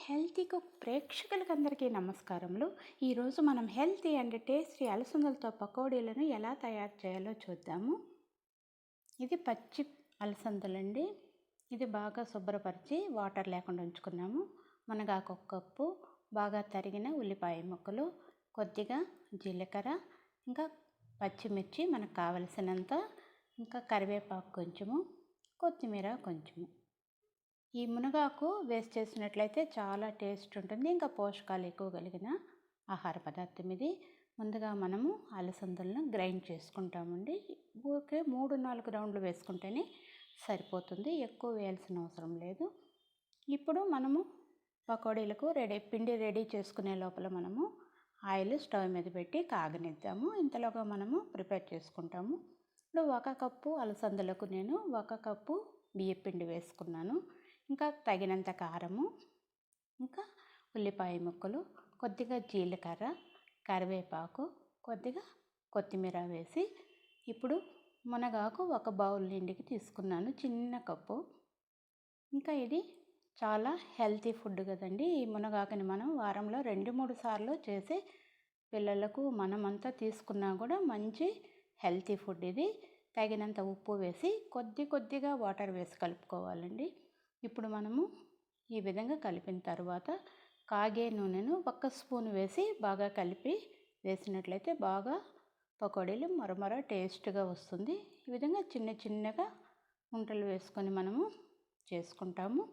Healthy cook ప్రేక్షకులకు అందరికీ నమస్కారములు. ఈరోజు మనం హెల్తీ అండ్ టేస్టీ అలసందలతో పకోడీలను ఎలా తయారు చేయాలో చూద్దాము. ఇది పచ్చి అలసందలండి. ఇది బాగా శుభ్రపరిచి వాటర్ లేకుండా ఉంచుకున్నాము. మునగాకు ఒక కప్పు, బాగా తరిగిన ఉల్లిపాయ ముక్కలు, కొద్దిగా జీలకర్ర, ఇంకా పచ్చిమిర్చి మనకు కావలసినంత, ఇంకా కరివేపాకు కొంచెము, కొత్తిమీర కొంచెము. ఈ మునగాకు వేస్ట్ చేసినట్లయితే చాలా టేస్ట్ ఉంటుంది, ఇంకా పోషకాలు ఎక్కువ కలిగిన ఆహార పదార్థం ఇది. ముందుగా మనము అలసందలను గ్రైండ్ చేసుకుంటామండి. ఊరికే 3-4 రౌండ్లు వేసుకుంటేనే సరిపోతుంది, ఎక్కువ వేయాల్సిన అవసరం లేదు. ఇప్పుడు మనము పకోడీలకు పిండి రెడీ చేసుకునే లోపల మనము ఆయిల్ స్టవ్ మీద పెట్టి కాగనిద్దాము. ఇంతలోగా మనము ప్రిపేర్ చేసుకుంటాము. ఇప్పుడు 1 కప్పు అలసందలకు నేను 1 కప్పు బియ్యపిండి వేసుకున్నాను. ఇంకా తగినంత కారము, ఇంకా ఉల్లిపాయ ముక్కలు, కొద్దిగా జీలకర్ర, కరివేపాకు, కొద్దిగా కొత్తిమీర వేసి, ఇప్పుడు మునగాకు 1 బౌల్ నిండికి తీసుకున్నాను, చిన్న కప్పు. ఇంకా ఇది చాలా హెల్తీ ఫుడ్ కదండి. ఈ మునగాకుని మనం వారంలో 2-3 సార్లు చేసి పిల్లలకు మనమంతా తీసుకున్నా కూడా మంచి హెల్తీ ఫుడ్ ఇది. తగినంత ఉప్పు వేసి కొద్దిగా వాటర్ వేసి కలుపుకోవాలండి. ఇప్పుడు మనము ఈ విధంగా కలిపిన తర్వాత కాగే నూనెను 1 స్పూన్ వేసి బాగా కలిపి వేసినట్లయితే బాగా పకోడీలు మరమర టేస్ట్గా వస్తుంది. ఈ విధంగా చిన్నగా ఉంటలు వేసుకొని మనము చేసుకుంటాము.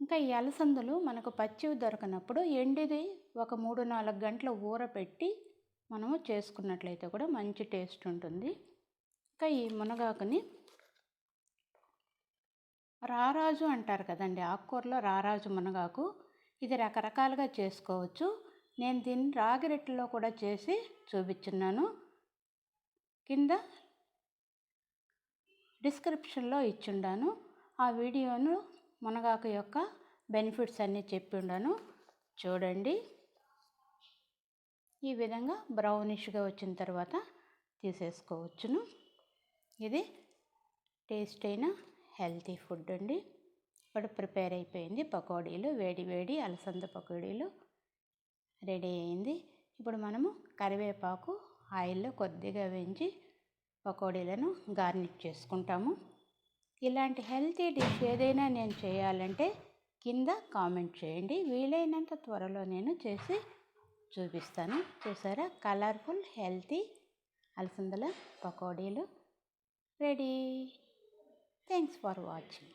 ఇంకా ఈ అలసందలు మనకు పచ్చివి దొరకనప్పుడు ఎండిది ఒక 3-4 గంటలు ఊరపెట్టి మనము చేసుకున్నట్లయితే కూడా మంచి టేస్ట్ ఉంటుంది. ఇంకా ఈ మునగాకుని రారాజు అంటారు కదండి, ఆకుకూరలో రారాజు మునగాకు. ఇది రకరకాలుగా చేసుకోవచ్చు. నేను దీన్ని రాగి రొట్టెలో కూడా చేసి చూపించున్నాను. కింద డిస్క్రిప్షన్లో ఇచ్చిండాను ఆ వీడియోను. మునగాకు యొక్క బెనిఫిట్స్ అన్నీ చెప్పిండాను, చూడండి. ఈ విధంగా బ్రౌనిష్గా వచ్చిన తర్వాత తీసేసుకోవచ్చును. ఇది టేస్ట్ అయిన హెల్తీ ఫుడ్ అండి. ఇప్పుడు ప్రిపేర్ అయిపోయింది పకోడీలు. వేడి అలసంద పకోడీలు రెడీ అయింది. ఇప్పుడు మనము కరివేపాకు ఆయిల్లో కొద్దిగా వేయించి పకోడీలను గార్నిష్ చేసుకుంటాము. ఇలాంటి హెల్తీ డిష్ ఏదైనా నేను చేయాలంటే కింద కామెంట్ చేయండి. వీలైనంత త్వరలో నేను చేసి చూపిస్తాను. చూసారా, కలర్ఫుల్ హెల్తీ అలసందల పకోడీలు రెడీ. Thanks for watching.